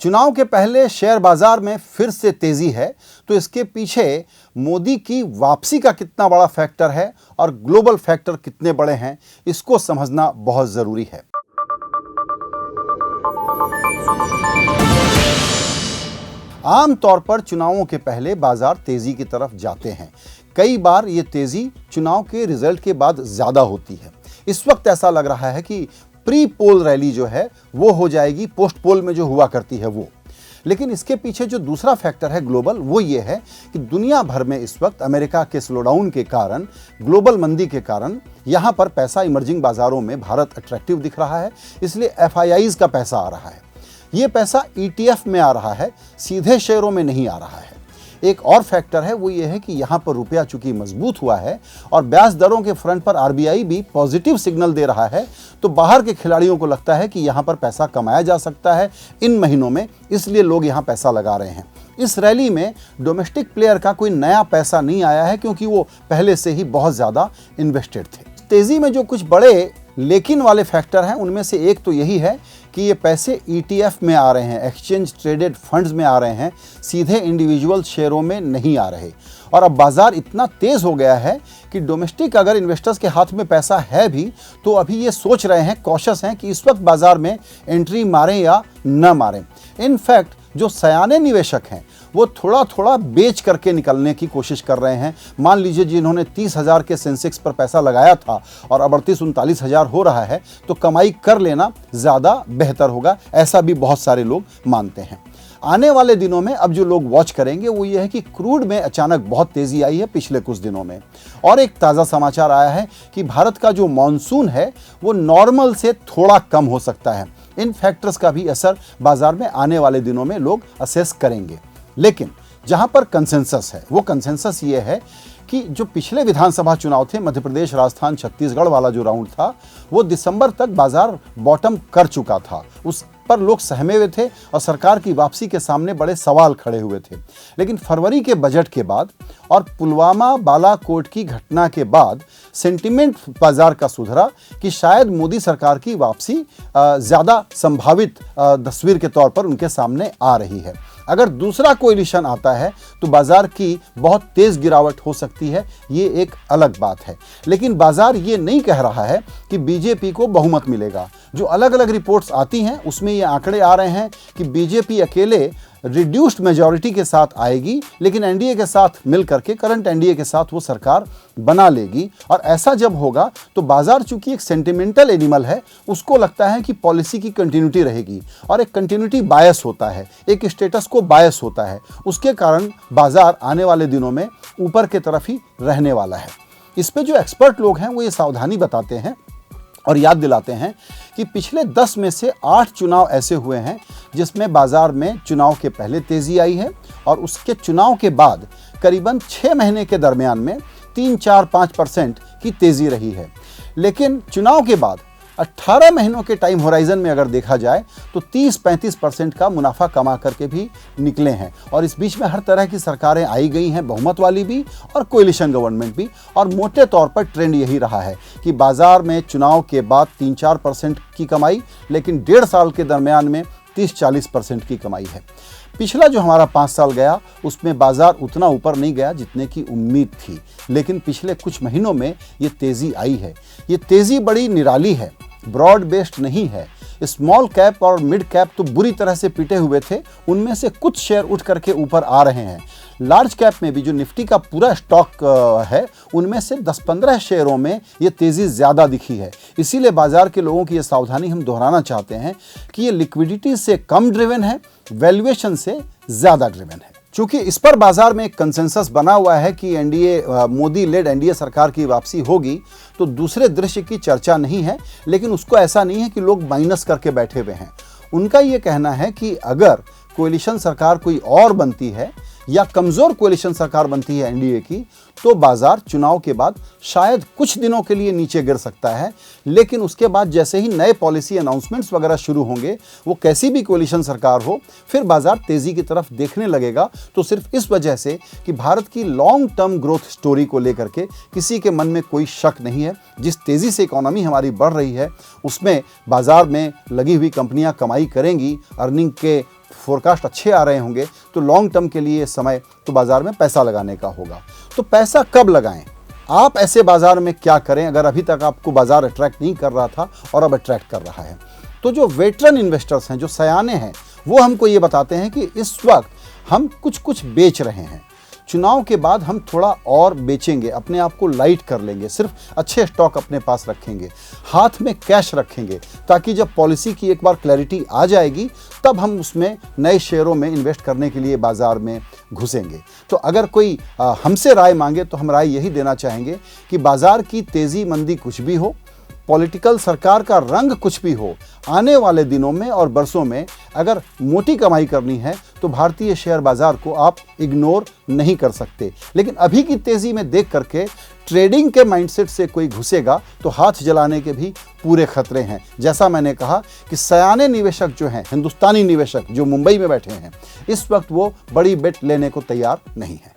चुनाव के पहले शेयर बाजार में फिर से तेजी है, तो इसके पीछे मोदी की वापसी का कितना बड़ा फैक्टर है और ग्लोबल फैक्टर कितने बड़े हैं, इसको समझना बहुत जरूरी है। आमतौर पर चुनावों के पहले बाजार तेजी की तरफ जाते हैं। कई बार ये तेजी चुनाव के रिजल्ट के बाद ज्यादा होती है। इस वक्त ऐसा लग रहा है कि प्री पोल रैली जो है वो हो जाएगी पोस्ट पोल में जो हुआ करती है वो। लेकिन इसके पीछे जो दूसरा फैक्टर है ग्लोबल, वो ये है कि दुनिया भर में इस वक्त अमेरिका के स्लोडाउन के कारण, ग्लोबल मंदी के कारण यहां पर पैसा इमर्जिंग बाजारों में भारत अट्रैक्टिव दिख रहा है, इसलिए एफआईआईज का पैसा आ रहा है। ये पैसा ईटीएफ में आ रहा है, सीधे शेयरों में नहीं आ रहा है। एक और फैक्टर है, वो ये है कि यहाँ पर रुपया चूंकि मजबूत हुआ है और ब्याज दरों के फ्रंट पर आरबीआई भी पॉजिटिव सिग्नल दे रहा है, तो बाहर के खिलाड़ियों को लगता है कि यहाँ पर पैसा कमाया जा सकता है इन महीनों में, इसलिए लोग यहाँ पैसा लगा रहे हैं। इस रैली में डोमेस्टिक प्लेयर का कोई नया पैसा नहीं आया है, क्योंकि वो पहले से ही बहुत ज़्यादा इन्वेस्टेड थे। तेज़ी में जो कुछ बड़े लेकिन वाले फैक्टर हैं, उनमें से एक तो यही है कि ये पैसे ईटीएफ में आ रहे हैं, एक्सचेंज ट्रेडेड फंड्स में आ रहे हैं, सीधे इंडिविजुअल शेयरों में नहीं आ रहे। और अब बाजार इतना तेज़ हो गया है कि डोमेस्टिक अगर इन्वेस्टर्स के हाथ में पैसा है भी, तो अभी ये सोच रहे हैं, कॉशियस हैं कि इस वक्त बाजार में एंट्री मारें या न मारें। इनफैक्ट जो सयाने निवेशक हैं वो थोड़ा थोड़ा बेच करके निकलने की कोशिश कर रहे हैं। मान लीजिए जिन्होंने 30,000 के सेंसेक्स पर पैसा लगाया था और अब 38-39,000 हो रहा है, तो कमाई कर लेना ज़्यादा बेहतर होगा, ऐसा भी बहुत सारे लोग मानते हैं। आने वाले दिनों में अब जो लोग वॉच करेंगे वो ये है कि क्रूड में अचानक बहुत तेज़ी आई है पिछले कुछ दिनों में। और एक ताज़ा समाचार आया है कि भारत का जो मॉनसून है वो नॉर्मल से थोड़ा कम हो सकता है। इन फैक्टर्स का भी असर बाजार में आने वाले दिनों में लोग असेस करेंगे। लेकिन जहां पर कंसेंसस है, वो कंसेंसस ये है कि जो पिछले विधानसभा चुनाव थे, मध्य प्रदेश, राजस्थान, छत्तीसगढ़ वाला जो राउंड था, वो दिसंबर तक बाजार बॉटम कर चुका था। उस पर लोग सहमे हुए थे और सरकार की वापसी के सामने बड़े सवाल खड़े हुए थे। लेकिन फरवरी के बजट के बाद और पुलवामा बालाकोट की घटना के बाद सेंटिमेंट बाजार का सुधरा कि शायद मोदी सरकार की वापसी ज़्यादा संभावित तस्वीर के तौर पर उनके सामने आ रही है। अगर दूसरा कोएलिशन आता है तो बाजार की बहुत तेज गिरावट हो सकती है, ये एक अलग बात है। लेकिन बाजार ये नहीं कह रहा है कि बीजेपी को बहुमत मिलेगा। जो अलग अलग रिपोर्ट्स आती हैं उसमें ये आंकड़े आ रहे हैं कि बीजेपी अकेले रिड्यूस्ड मेजॉरिटी के साथ आएगी, लेकिन एनडीए के साथ मिलकर के, करंट एनडीए के साथ वो सरकार बना लेगी। और ऐसा जब होगा तो बाजार चूंकि एक सेंटिमेंटल एनिमल है, उसको लगता है कि पॉलिसी की कंटिन्यूटी रहेगी, और एक कंटिन्यूटी बायस होता है, एक स्टेटस को बायस होता है। उसके कारण बाजार आने वाले दिनों में ऊपर के तरफ ही रहने वाला है। इस पे जो एक्सपर्ट लोग हैं वो ये सावधानी बताते हैं और याद दिलाते हैं कि पिछले 10 में से 8 चुनाव ऐसे हुए हैं जिसमें बाजार में चुनाव के पहले तेजी आई है और उसके चुनाव के बाद करीबन 6 महीने के दरमियान में 3-4-5% की तेजी रही है। लेकिन चुनाव के बाद 18 महीनों के टाइम होराइजन में अगर देखा जाए तो 30-35% का मुनाफा कमा करके भी निकले हैं। और इस बीच में हर तरह की सरकारें आई गई हैं, बहुमत वाली भी और कोएलिशन गवर्नमेंट भी, और मोटे तौर पर ट्रेंड यही रहा है कि बाजार में चुनाव के बाद 3-4% की कमाई, लेकिन 1.5 साल के दरमियान में 30-40% की कमाई है। पिछला जो हमारा 5 साल गया उसमें बाजार उतना ऊपर नहीं गया जितने की उम्मीद थी, लेकिन पिछले कुछ महीनों में ये तेज़ी आई है। ये तेज़ी बड़ी निराली है, ब्रॉड बेस्ड नहीं है। स्मॉल कैप और मिड कैप तो बुरी तरह से पिटे हुए थे, उनमें से कुछ शेयर उठ करके ऊपर आ रहे हैं। लार्ज कैप में भी जो निफ्टी का पूरा स्टॉक है, उनमें से 10-15 शेयरों में ये तेज़ी ज़्यादा दिखी है। इसीलिए बाजार के लोगों की ये सावधानी हम दोहराना चाहते हैं कि ये लिक्विडिटी से कम ड्रिवन है, वैल्यूएशन से ज़्यादा ड्रिवन है। चूंकि इस पर बाजार में एक कंसेंसस बना हुआ है कि एनडीए, मोदी लेड एनडीए सरकार की वापसी होगी, तो दूसरे दृश्य की चर्चा नहीं है। लेकिन उसको ऐसा नहीं है कि लोग माइनस करके बैठे हुए हैं। उनका ये कहना है कि अगर कोएलिशन सरकार कोई और बनती है या कमज़ोर कोएलिशन सरकार बनती है एनडीए की, तो बाजार चुनाव के बाद शायद कुछ दिनों के लिए नीचे गिर सकता है। लेकिन उसके बाद जैसे ही नए पॉलिसी अनाउंसमेंट्स वगैरह शुरू होंगे, वो कैसी भी कोएलिशन सरकार हो, फिर बाजार तेज़ी की तरफ देखने लगेगा। तो सिर्फ इस वजह से कि भारत की लॉन्ग टर्म ग्रोथ स्टोरी को लेकर के किसी के मन में कोई शक नहीं है। जिस तेज़ी से इकोनॉमी हमारी बढ़ रही है उसमें बाजार में लगी हुई कंपनियां कमाई करेंगी, अर्निंग के फोरकास्ट अच्छे आ रहे होंगे तो लॉन्ग टर्म के लिए समय तो बाजार में पैसा लगाने का होगा। तो पैसा कब लगाएं? आप ऐसे बाजार में क्या करें अगर अभी तक आपको बाजार अट्रैक्ट नहीं कर रहा था और अब अट्रैक्ट कर रहा है? तो जो वेटरन इन्वेस्टर्स हैं, जो सयाने हैं, वो हमको ये बताते हैं कि इस वक्त हम कुछ बेच रहे हैं। चुनाव के बाद हम थोड़ा और बेचेंगे, अपने आप को लाइट कर लेंगे, सिर्फ अच्छे स्टॉक अपने पास रखेंगे, हाथ में कैश रखेंगे, ताकि जब पॉलिसी की एक बार क्लैरिटी आ जाएगी तब हम उसमें नए शेयरों में इन्वेस्ट करने के लिए बाजार में घुसेंगे। तो अगर कोई हमसे राय मांगे तो हम राय यही देना चाहेंगे कि बाजार की तेज़ी मंदी कुछ भी हो, पॉलिटिकल सरकार का रंग कुछ भी हो, आने वाले दिनों में और बरसों में अगर मोटी कमाई करनी है तो भारतीय शेयर बाजार को आप इग्नोर नहीं कर सकते। लेकिन अभी की तेज़ी में देख करके ट्रेडिंग के माइंडसेट से कोई घुसेगा तो हाथ जलाने के भी पूरे खतरे हैं। जैसा मैंने कहा कि सयाने निवेशक जो हैं, हिंदुस्तानी निवेशक जो मुंबई में बैठे हैं, इस वक्त वो बड़ी बेट लेने को तैयार नहीं है।